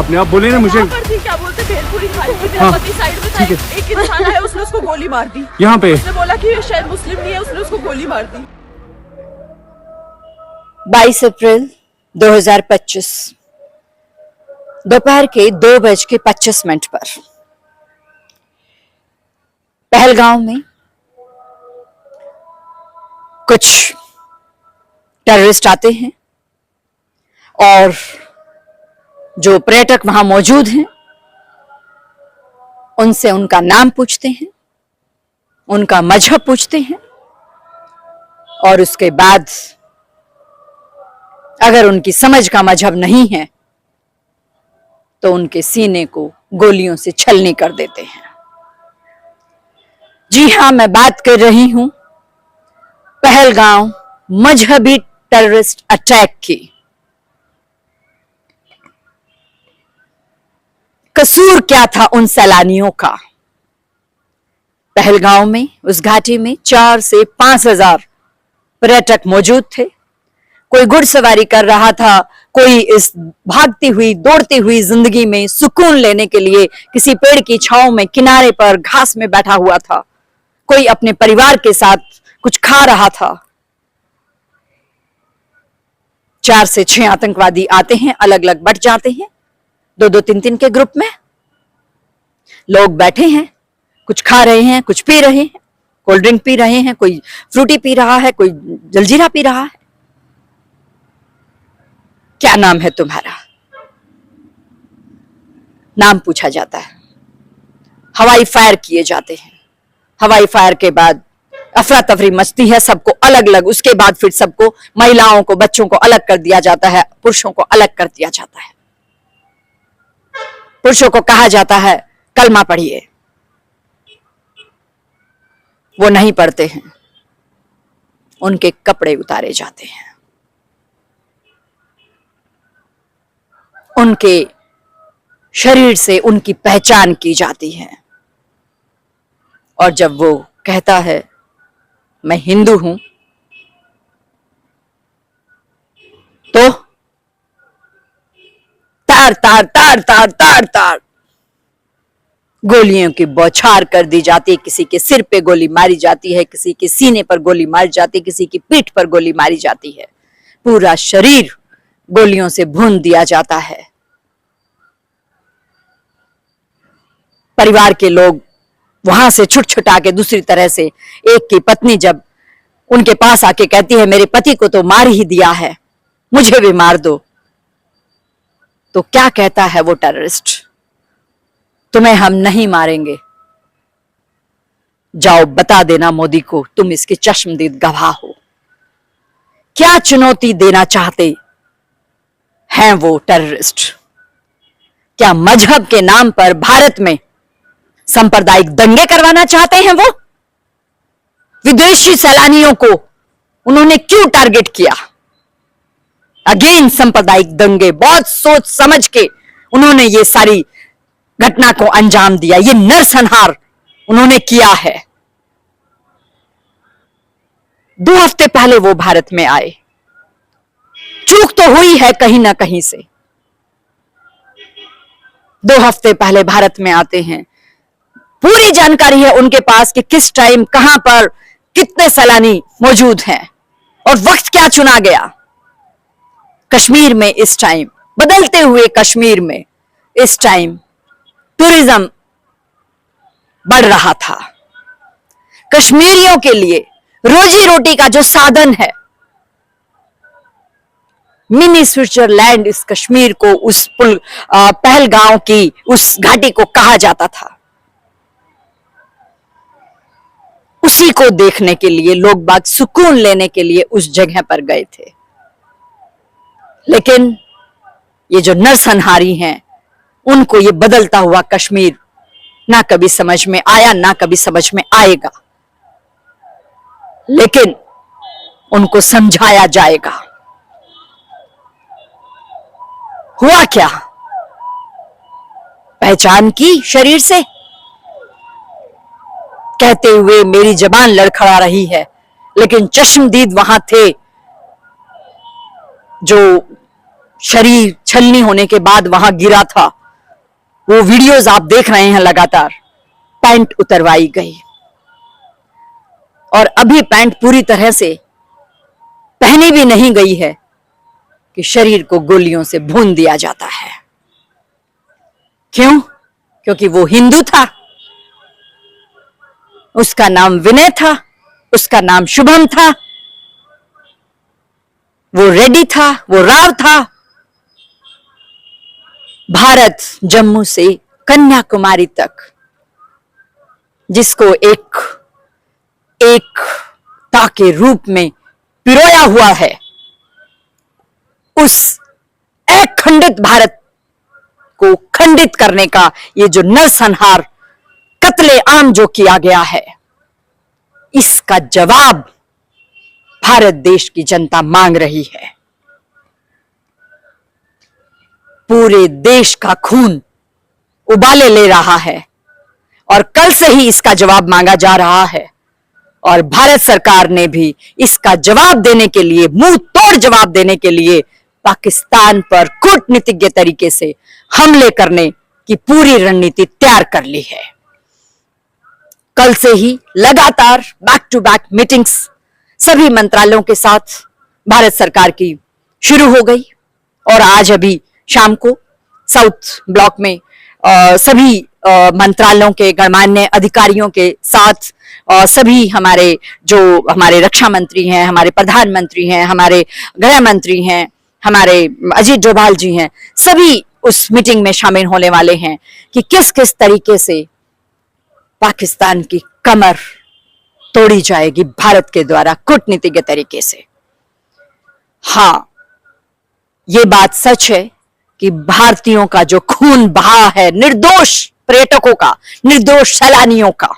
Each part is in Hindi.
आपने, आप बोले ना मुझे। क्या बोलते भेलपुरी खाई थी, मेरा हाँ, पति साइड में था, ठीक है। एक इंसान आया, उसने उसको गोली मार दी। यहाँ पे उसने बोला कि ये शायद मुस्लिम नहीं है, उसने उसको गोली मार दी। 22 अप्रैल 2025 दोपहर के 2:25 पर पहलगांव में कुछ टेररिस्ट आते हैं और जो पर्यटक वहां मौजूद हैं उनसे उनका नाम पूछते हैं, उनका मजहब पूछते हैं और उसके बाद अगर उनकी समझ का मजहब नहीं है तो उनके सीने को गोलियों से छलनी कर देते हैं। जी हां, मैं बात कर रही हूं पहलगांव मजहबी टेररिस्ट अटैक की। कसूर क्या था उन सैलानियों का? पहलगांव में, उस घाटी में 4 से 5 हजार पर्यटक मौजूद थे। कोई घुड़सवारी कर रहा था, कोई इस भागती हुई दौड़ती हुई जिंदगी में सुकून लेने के लिए किसी पेड़ की छांव में किनारे पर घास में बैठा हुआ था, कोई अपने परिवार के साथ कुछ खा रहा था। 4 से 6 आतंकवादी आते हैं, अलग अलग बट जाते हैं, 2-2, 3-3 के ग्रुप में। लोग बैठे हैं, कुछ खा रहे हैं, कुछ पी रहे हैं, कोल्ड ड्रिंक पी रहे हैं, कोई फ्रूटी पी रहा है, कोई जलजीरा पी रहा है। क्या नाम है तुम्हारा? नाम पूछा जाता है, हवाई फायर किए जाते हैं। हवाई फायर के बाद अफरा तफरी मचती है, सबको अलग अलग, उसके बाद फिर सबको, महिलाओं को, बच्चों को अलग कर दिया जाता है, पुरुषों को अलग कर दिया जाता है। पुरुषों को कहा जाता है कलमा पढ़िए, वो नहीं पढ़ते हैं, उनके कपड़े उतारे जाते हैं, उनके शरीर से उनकी पहचान की जाती है। और जब वो कहता है मैं हिंदू हूं तो तार तार तार तार तार तार गोलियों की बौछार कर दी जाती है। किसी के सिर पे गोली मारी जाती है, किसी के सीने पर गोली मारी जाती है, किसी की पीठ पर गोली मारी जाती है, पूरा शरीर गोलियों से भून दिया जाता है। परिवार के लोग वहां से छुटछुटा के दूसरी तरह से, एक की पत्नी जब उनके पास आके कहती है मेरे पति को तो मार ही दिया है, मुझे भी मार दो, तो क्या कहता है वो टेररिस्ट? तुम्हें हम नहीं मारेंगे, जाओ बता देना मोदी को तुम इसके चश्मदीद गवाह हो। क्या चुनौती देना चाहते हैं वो टेररिस्ट? क्या मजहब के नाम पर भारत में सांप्रदायिक दंगे करवाना चाहते हैं वो? विदेशी सैलानियों को उन्होंने क्यों टारगेट किया? अगेन सांप्रदायिक दंगे, बहुत सोच समझ के उन्होंने ये सारी घटना को अंजाम दिया, ये नरसंहार उन्होंने किया है। 2 हफ्ते पहले वो भारत में आए, चूक तो हुई है कहीं ना कहीं से। 2 हफ्ते पहले भारत में आते हैं, पूरी जानकारी है उनके पास कि किस टाइम, कहां पर, कितने सैलानी मौजूद हैं और वक्त क्या चुना गया। कश्मीर में इस टाइम, बदलते हुए कश्मीर में इस टाइम टूरिज्म बढ़ रहा था। कश्मीरियों के लिए रोजी रोटी का जो साधन है, मिनी स्विट्जरलैंड इस कश्मीर को, उस पहलगांव की उस घाटी को कहा जाता था। उसी को देखने के लिए लोग बाग सुकून लेने के लिए उस जगह पर गए थे। लेकिन ये जो नरसंहारी हैं, उनको ये बदलता हुआ कश्मीर ना कभी समझ में आया, ना कभी समझ में आएगा, लेकिन उनको समझाया जाएगा। हुआ क्या? पहचान की शरीर से, कहते हुए मेरी जबान लड़खड़ा रही है, लेकिन चश्मदीद वहां थे जो शरीर छलनी होने के बाद वहां गिरा था, वो वीडियोस आप देख रहे हैं, लगातार पैंट उतरवाई गई और अभी पैंट पूरी तरह से पहनी भी नहीं गई है कि शरीर को गोलियों से भून दिया जाता है। क्यों? क्योंकि वो हिंदू था, उसका नाम विनय था, उसका नाम शुभम था, वो रेड्डी था, वो राव था। भारत जम्मू से कन्याकुमारी तक जिसको एकता के रूप में पिरोया हुआ है, उस अखंडित भारत को खंडित करने का ये जो नरसंहार, कत्ले आम जो किया गया है, इसका जवाब भारत देश की जनता मांग रही है। पूरे देश का खून उबाले ले रहा है और कल से ही इसका जवाब मांगा जा रहा है और भारत सरकार ने भी इसका जवाब देने के लिए, मुंह तोड़ जवाब देने के लिए पाकिस्तान पर कूटनीतिज्ञ तरीके से हमले करने की पूरी रणनीति तैयार कर ली है। कल से ही लगातार बैक टू बैक मीटिंग्स सभी मंत्रालयों के साथ भारत सरकार की शुरू हो गई और आज अभी शाम को साउथ ब्लॉक में सभी मंत्रालयों के गणमान्य अधिकारियों के साथ सभी हमारे रक्षा मंत्री हैं, हमारे प्रधानमंत्री हैं, हमारे गृह मंत्री हैं, हमारे अजीत डोभाल जी हैं, सभी उस मीटिंग में शामिल होने वाले हैं कि किस किस तरीके से पाकिस्तान की कमर तोड़ी जाएगी भारत के द्वारा कूटनीतिज्ञ तरीके से। हाँ, ये बात सच है कि भारतीयों का जो खून बहा है, निर्दोष पर्यटकों का, निर्दोष सैलानियों का,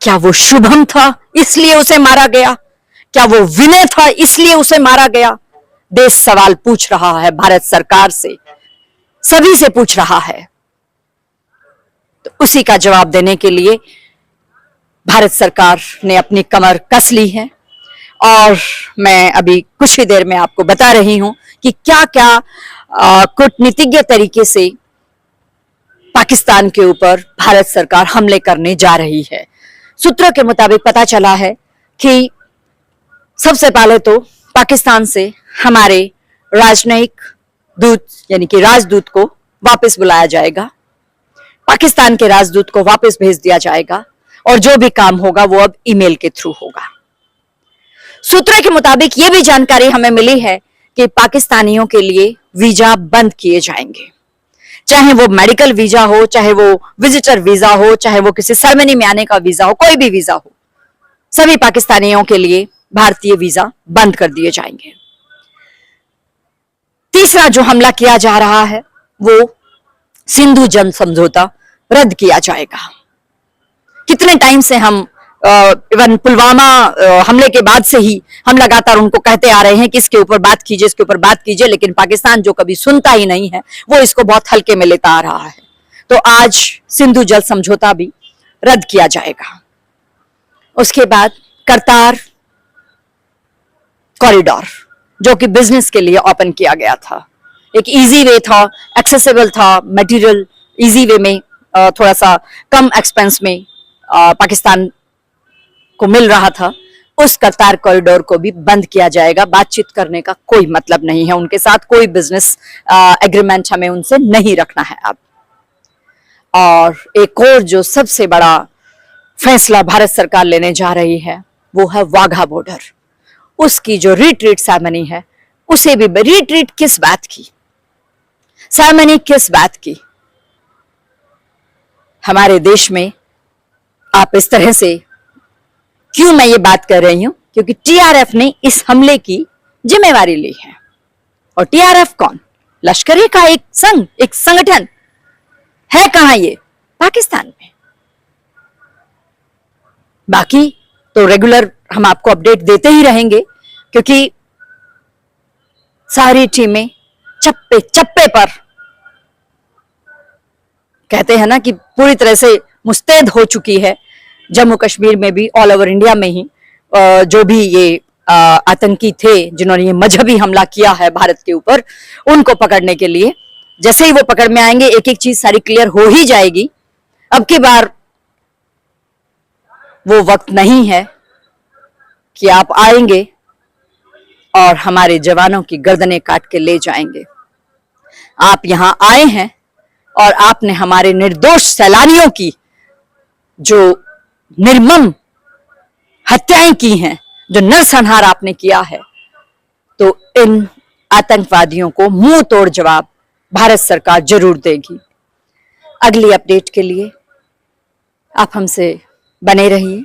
क्या वो शुभम था इसलिए उसे मारा गया? क्या वो विनय था इसलिए उसे मारा गया? देश सवाल पूछ रहा है, भारत सरकार से, सभी से पूछ रहा है। तो उसी का जवाब देने के लिए भारत सरकार ने अपनी कमर कस ली है और मैं अभी कुछ ही देर में आपको बता रही हूं कि क्या क्या कूटनीतिज्ञ तरीके से पाकिस्तान के ऊपर भारत सरकार हमले करने जा रही है। सूत्रों के मुताबिक पता चला है कि सबसे पहले तो पाकिस्तान से हमारे राजनयिक दूत यानी कि राजदूत को वापस बुलाया जाएगा, पाकिस्तान के राजदूत को वापस भेज दिया जाएगा और जो भी काम होगा वो अब ईमेल के थ्रू होगा। सूत्रों के मुताबिक ये भी जानकारी हमें मिली है कि पाकिस्तानियों के लिए वीजा बंद किए जाएंगे, चाहे वो मेडिकल वीजा हो, चाहे वो विजिटर वीजा हो, चाहे वो किसी सेरेमनी में आने का वीजा हो, कोई भी वीजा हो, सभी पाकिस्तानियों के लिए भारतीय वीजा बंद कर दिए जाएंगे। तीसरा जो हमला किया जा रहा है वो सिंधु जल समझौता रद्द किया जाएगा। कितने टाइम से हम इवन पुलवामा हमले के बाद से ही हम लगातार उनको कहते आ रहे हैं कि इसके ऊपर बात कीजिए, इसके ऊपर बात कीजिए, लेकिन पाकिस्तान जो कभी सुनता ही नहीं है वो इसको बहुत हल्के में लेता आ रहा है। तो आज सिंधु जल समझौता भी रद्द किया जाएगा। उसके बाद करतार कॉरिडोर जो कि बिजनेस के लिए ओपन किया गया था, एक इजी वे था, एक्सेसिबल था, मटेरियल इजी वे में थोड़ा सा कम एक्सपेंस में पाकिस्तान को मिल रहा था, उस करतार कॉरिडोर को भी बंद किया जाएगा। बातचीत करने का कोई मतलब नहीं है उनके साथ, कोई बिजनेस एग्रीमेंट हमें उनसे नहीं रखना है अब। और एक और जो सबसे बड़ा फैसला भारत सरकार लेने जा रही है वो है वाघा बॉर्डर। उसकी जो रिट्रीट सेरेमनी है उसे भी, रिट्रीट किस बात की, सेरेमनी किस बात की? हमारे देश में आप इस तरह से, क्यों मैं ये बात कर रही हूं? क्योंकि टीआरएफ ने इस हमले की जिम्मेवारी ली है। और टीआरएफ कौन? लश्करी का एक संघ, एक संगठन है। कहां ये? पाकिस्तान में। बाकी तो रेगुलर हम आपको अपडेट देते ही रहेंगे, क्योंकि सारी टीमें चप्पे चप्पे पर, कहते हैं ना कि पूरी तरह से मुस्तैद हो चुकी है। जम्मू कश्मीर में भी, ऑल ओवर इंडिया में ही जो भी ये आतंकी थे जिन्होंने ये मजहबी हमला किया है भारत के ऊपर, उनको पकड़ने के लिए जैसे ही वो पकड़ में आएंगे एक एक चीज सारी क्लियर हो ही जाएगी। अब की बार वो वक्त नहीं है कि आप आएंगे और हमारे जवानों की गर्दनें काट के ले जाएंगे। आप यहां आए हैं और आपने हमारे निर्दोष सैलानियों की जो निर्मम हत्याएं की हैं, जो नरसंहार आपने किया है, तो इन आतंकवादियों को मुंह तोड़ जवाब भारत सरकार जरूर देगी। अगली अपडेट के लिए आप हमसे बने रहिए।